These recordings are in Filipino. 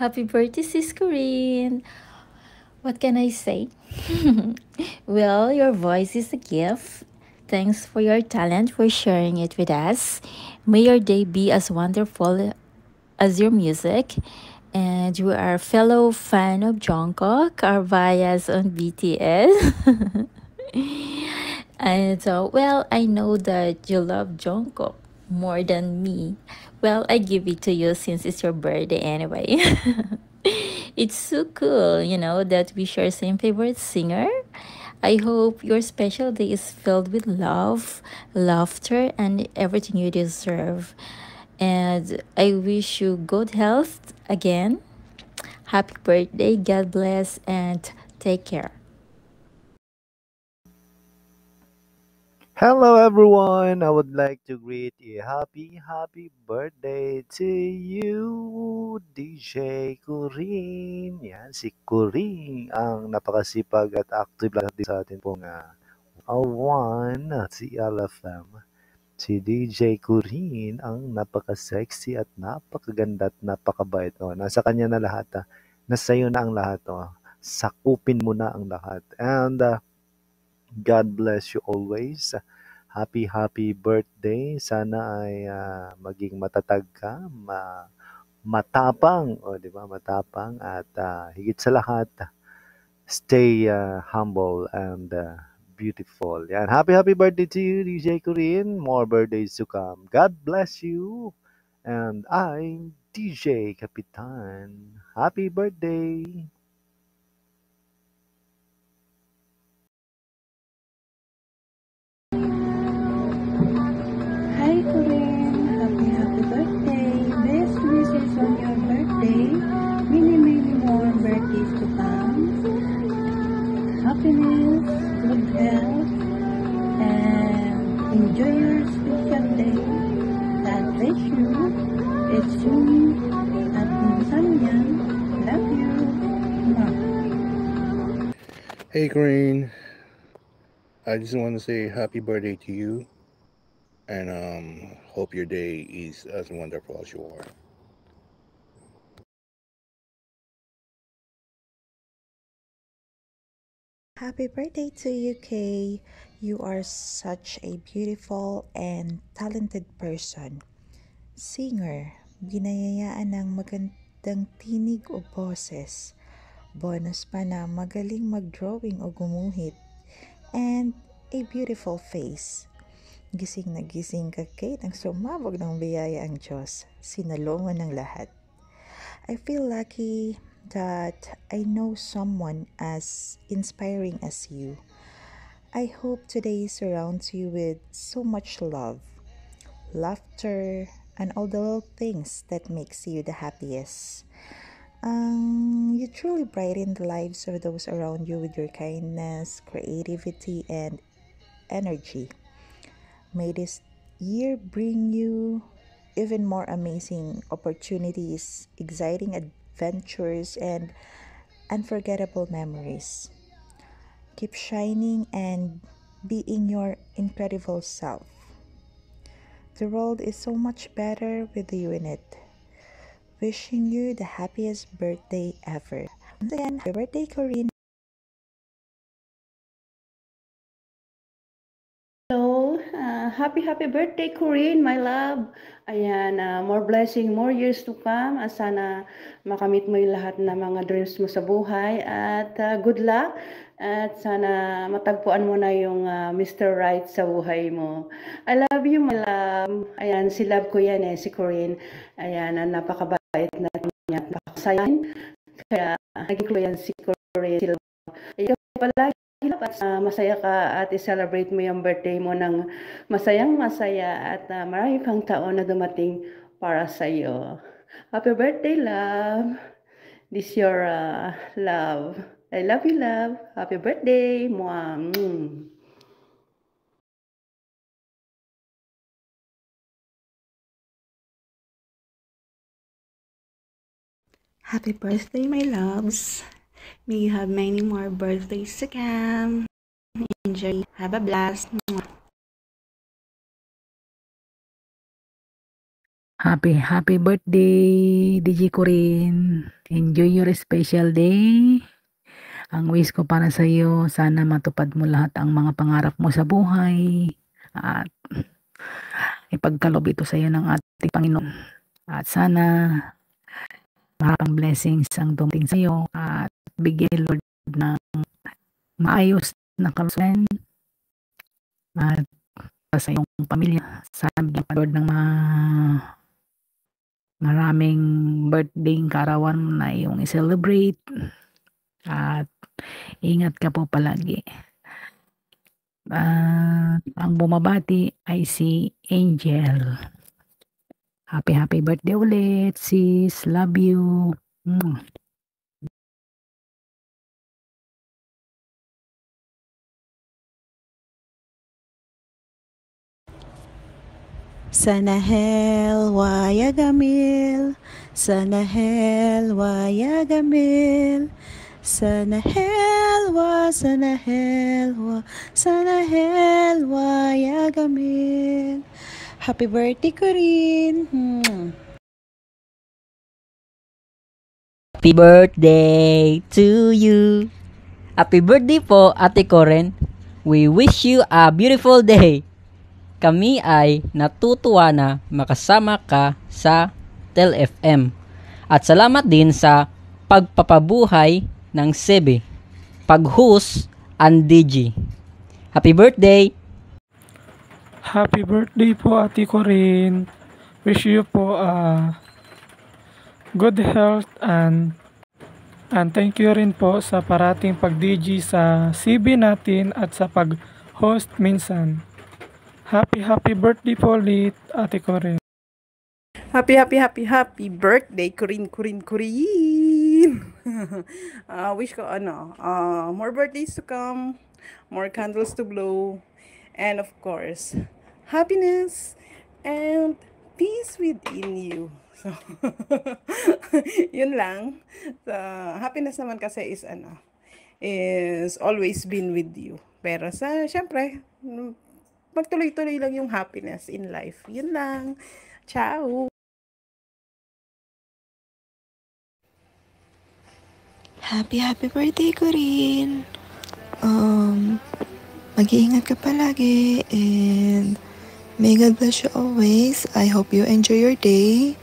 Happy birthday, Sis Corinne. What can I say? Well, your voice is a gift. Thanks for your talent for sharing it with us. May your day be as wonderful as your music. And you are a fellow fan of Jungkook, our bias on BTS. And so, well, I know that you love Jungkook more than me. Well, I give it to you since it's your birthday anyway. It's so cool, that we share same favorite singer. I hope your special day is filled with love, laughter, and everything you deserve. And I wish you good health again. Happy birthday, God bless, and take care. Hello everyone! I would like to greet a happy birthday to you, DJ Kurin. Yan, si Kurin, ang napakasipag at active lang din sa atin pong one, si LFM. Si DJ Kurin, ang napaka-sexy at napakaganda at napakabait. Oh, nasa kanya na lahat. Nasa iyo na ang lahat. Oh. Sakupin mo na ang lahat. And God bless you always. Happy birthday. Sana ay maging matatag ka, matapang, o di ba? Matapang at higit sa lahat, stay humble and beautiful. Yan. Happy birthday to you, DJ Corinne. More birthdays to come. God bless you. And I'm DJ Kapitan. Happy birthday. Hi, Corinne. Happy birthday. Best wishes on your birthday. Many more birthdays to come. Happiness, good health, and enjoy your special day. God bless you. It's soon at minsan yan. Love you. Mwah. Hey, Green. I just want to say happy birthday to you, and hope your day is as wonderful as you are. Happy birthday to you, Kay. You are such a beautiful and talented person. Singer, binayayaan ng magandang tinig o boses. Bonus pa na magaling mag-drawing o gumuhit. And a beautiful face. Gising na gising ka, Kay, nang sumabog ng biyaya ang Diyos. Sinalungan ng lahat. I feel lucky that I know someone as inspiring as you. I hope today surrounds you with so much love, laughter, and all the little things that makes you the happiest. You truly brighten the lives of those around you with your kindness, creativity, and energy. May this year bring you even more amazing opportunities, exciting adventures, and unforgettable memories. Keep shining and being your incredible self. The world is so much better with you in it. Wishing you the happiest birthday ever. Once again, happy birthday, Corinne. Hello, happy birthday, Corinne, my love. Ayan, more blessing, more years to come. Sana makamit mo yung lahat ng mga dreams mo sa buhay. At good luck. At sana matagpuan mo na yung Mr. Right sa buhay mo. I love you, my love. Ayan, si love ko yan si Corinne. Ayan, napakabait na niya. Napakasayin. Kaya, naging ko yan si Corinne. Si love. Ikaw palagi at masaya ka at i-celebrate mo yung birthday mo ng masayang-masaya at marami pang taon na dumating para sa iyo. Happy birthday, love. This your love. I love you, love. Happy birthday. Mwah. Happy birthday, my loves. May you have many more birthdays to come. Enjoy. Have a blast. Happy birthday, DJ Corin. Enjoy your special day. Ang wish ko para sa iyo, sana matupad mo lahat ang mga pangarap mo sa buhay. At ipagkalob ito sa iyo ng ating Panginoon. At sana maraming blessings ang dumating sa iyo at bigyan Lord ng maayos na kalusugan at sa iyong pamilya. Sana bigyan pa Lord ng maraming birthday kaarawan na iyong i-celebrate at ingat ka po palagi. Ang bumabati ay si Angel. Happy birthday ulit, sis. Love you. Sanahel Wayagamil, Sanahel Wayagamil, Sanahel Wayagamil. Happy birthday, Corin. Happy birthday to you. Happy birthday po, Ate Corin. We wish you a beautiful day. Kami ay natutuwa na makasama ka sa Tel FM. At salamat din sa pagpapabuhay ng Sebe, pag-host and DJ. Happy birthday! Happy birthday po, Ate Corin. Wish you po good health and thank you rin po sa parating pag-DJ sa CB natin at sa pag-host minsan. Happy birthday po ulit, Ate Corin. Happy birthday, Corin. Wish ko more birthdays to come, more candles to blow, and of course, happiness and peace within you. So, yun lang. So, happiness naman kasi is always been with you. Pero syempre, magtuloy-tuloy lang yung happiness in life. Yun lang. Ciao! Happy birthday, Corin! Mag-iingat ka palagi and may God bless you always. I hope you enjoy your day.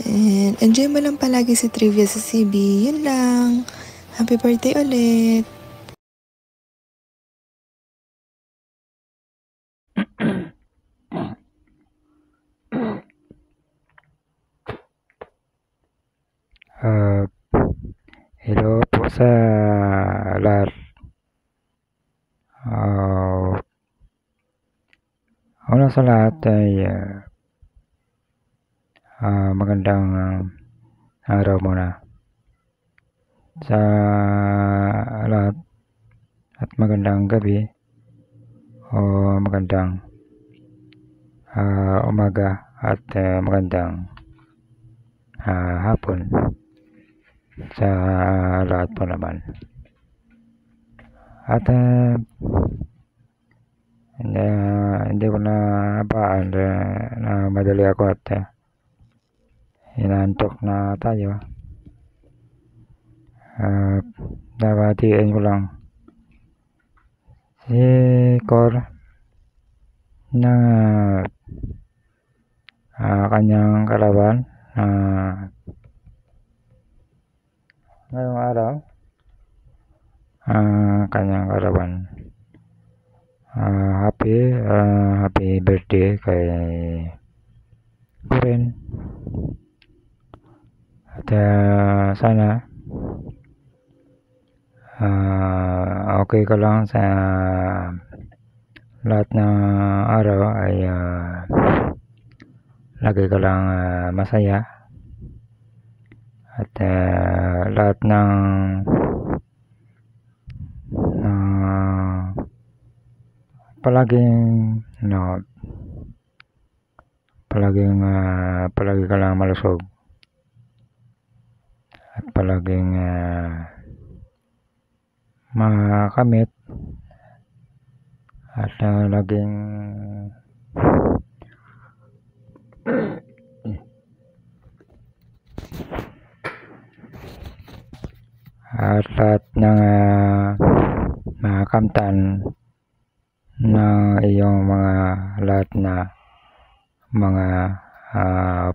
And enjoy mo lang palagi si trivia sa CB. Yun lang. Happy birthday ulit! Hello po sa lahat. Una sa lahat ay magandang araw muna sa lahat at magandang gabi o magandang umaga at magandang hapon sa lahat po naman. At hindi ko na habaan na madali ako at inaantok na tayo. Nabatiin ko lang si Cor na kanyang kalaban ngayong araw, kanyang karawan. Happy birthday kay Corin. At sana okay ka lang sa lahat ng araw ay lagi ka lang masaya. At lahat ng palagi ka lang malusog at palaging makamit at laging at lahat ng mga kamtan ng iyong mga lahat na mga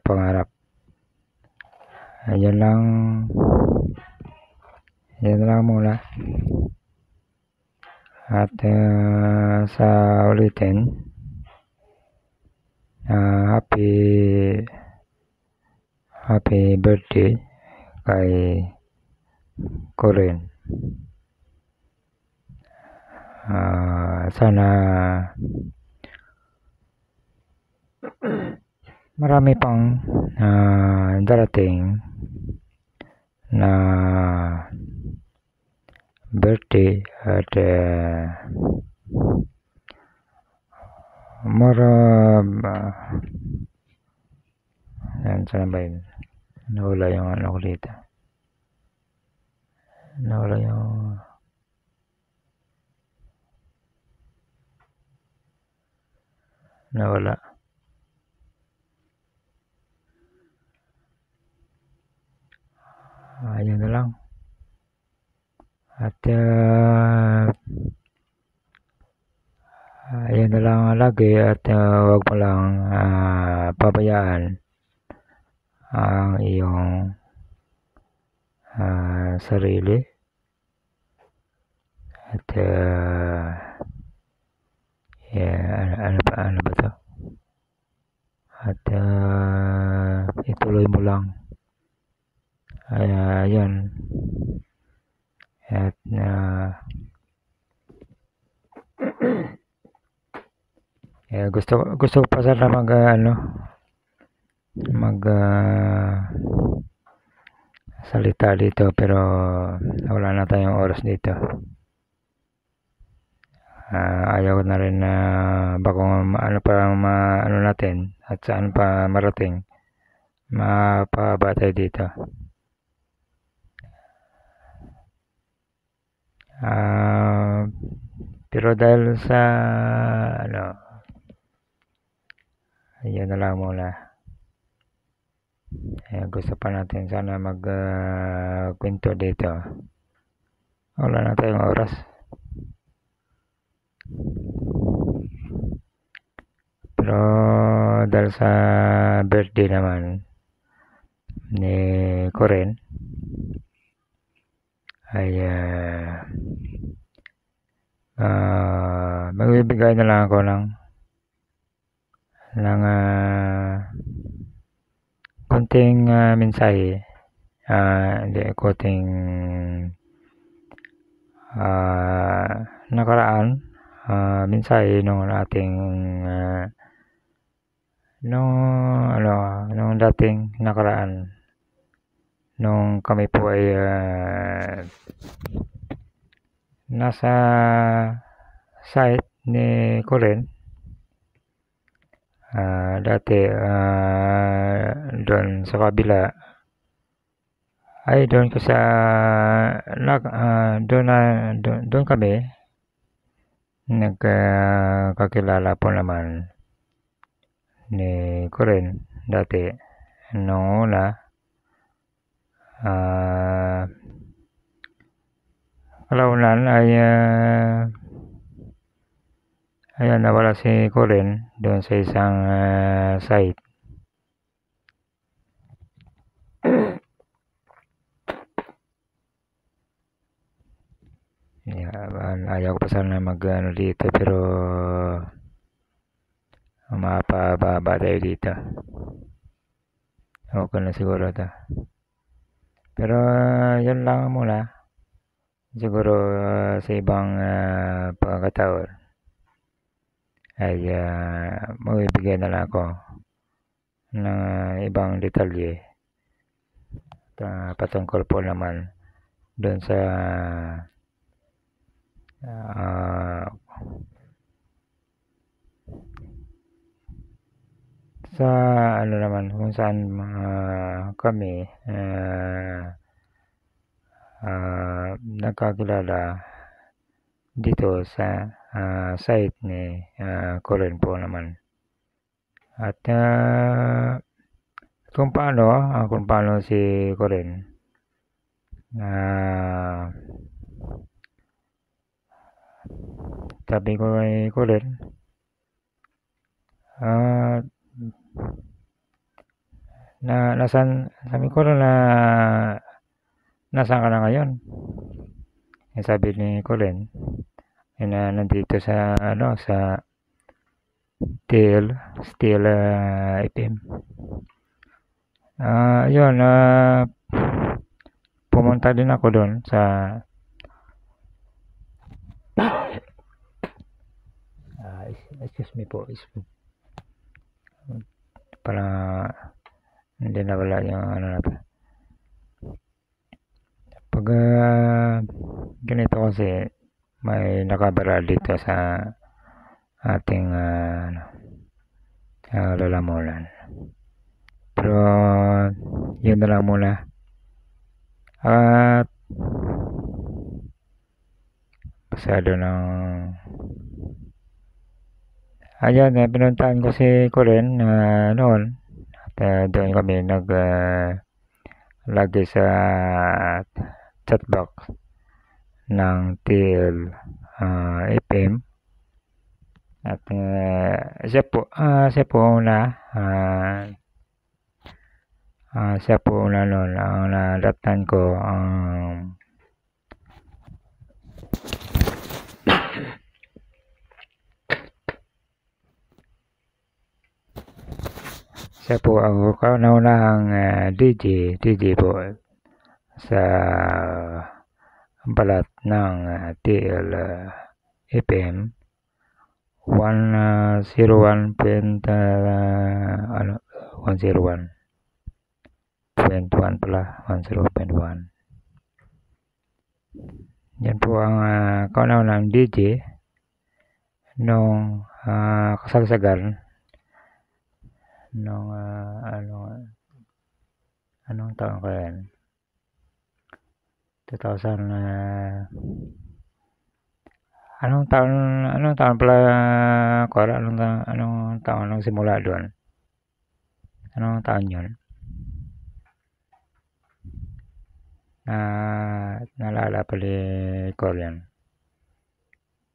pangarap. Yan lang muna. At sa ulitin, happy birthday kay Corinne. Sana marami pang darating na birthday at saan ba yun? Nawala yung ano ko dito. Nawala. Ayun na lang. At ayun na lang lagi at huwag mo lang pabayaan ang iyong sarili at ano ba to? At ituloy mo lang. Ayun. At gusto ko pa sana salita dito pero wala na tayong oras dito. Ayaw na rin na baka ano pa ano natin at saan pa marating mapaba tayo dito. Pero dahil sa ayun na lang muna. Gusto pa natin sana kwento dito. Wala na tayong oras. Pero dahil sa birthday naman ni Corinne ay magbibigay na lang ako ng konting mensahe, konting nakaraan mensahe nung ating nung dating nakaraan nung kami po ay nasa site ni Corinne. Dati doon sa kabila ay doon ko sa doon kami nagkakilala po naman ni Corinne dati noong una. Kalaunan ay ayan, nawala si Corinne doon sa isang site. Ayaw ko pa sana dito pero mapababa tayo dito. Okay na siguro ito. Pero yun lang muna. Siguro sa ibang pagkakataon ay magbibigay na lang ako ng ibang detalye patungkol po naman doon sa ano naman kung saan kami nagkakilala dito sa site ni Corinne po naman. At kung paano si Corinne sabi ko kay Colin, sabi ko na nasaan ka na ngayon? Sabi ni Colin, na nandito sa sa Steel FM. Yun, pumunta din ako doon sa excuse me po, para hindi na wala yung natin. Pag ganito kasi may nakabara dito sa ating lalamunan. Pero yun na lang muna. At pasado ng ayan, pinuntahan ko si Corinne noon. At doon kami lagi sa chatbox ng TL FM. At siya po una noon ang nadatnan ko siya po ang kauna-unahang DJ po sa balat ng TL FM 101.1 pala, 101.1. Yan po ang kauna-unahang DJ nung kasagsagan nung anong taon ko yan? 2000 anong taon pala ko? Anong taon nang simula doon? Anong taon yun? Naalala pala ko yan.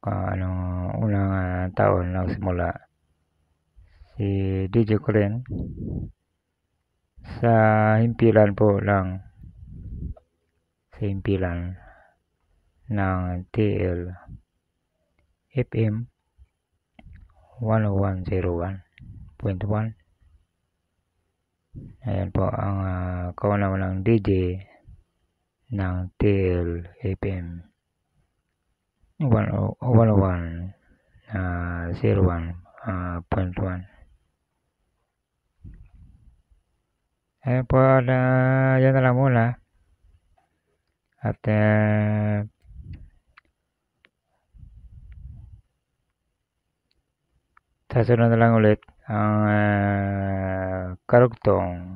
Anong unang taon nang simula si DJ ko rin sa himpilan po lang, sa himpilan ng TL FM 101.1. Ayan po ang kauna-unang DJ ng TL FM 101.1. Ayan po, yan na lang muna. At sasunod na lang ulit ang karugtong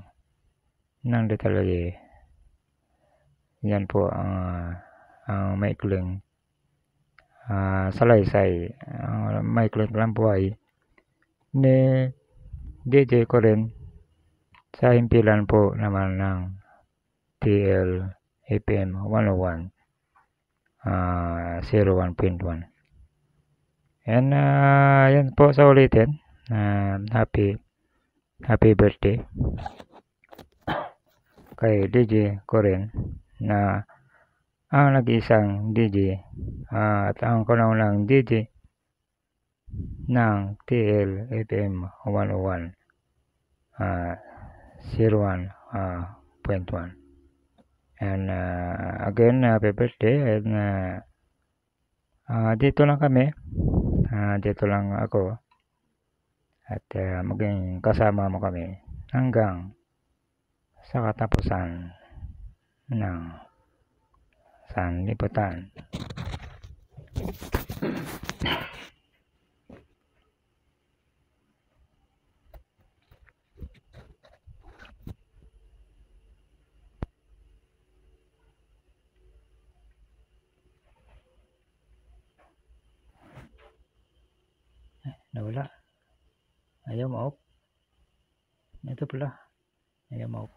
ng detalye. Yan po ang maikling salaysay, ang maikling lang po ay ni DJ ko rin sa himpilan po naman ng TL FM 101.1. And yan po sa ulitin. Happy birthday kay DJ Corin na ang nag-iisang DJ at ang kauna-unahang DJ ng TL FM 101.1. And again, happy birthday. And dito lang kami. Dito lang ako. At maging kasama mo kami hanggang sa katapusan ng sanlibutan. Nawala. Ayaw ma-off. Ito pala. Ayaw ma-off.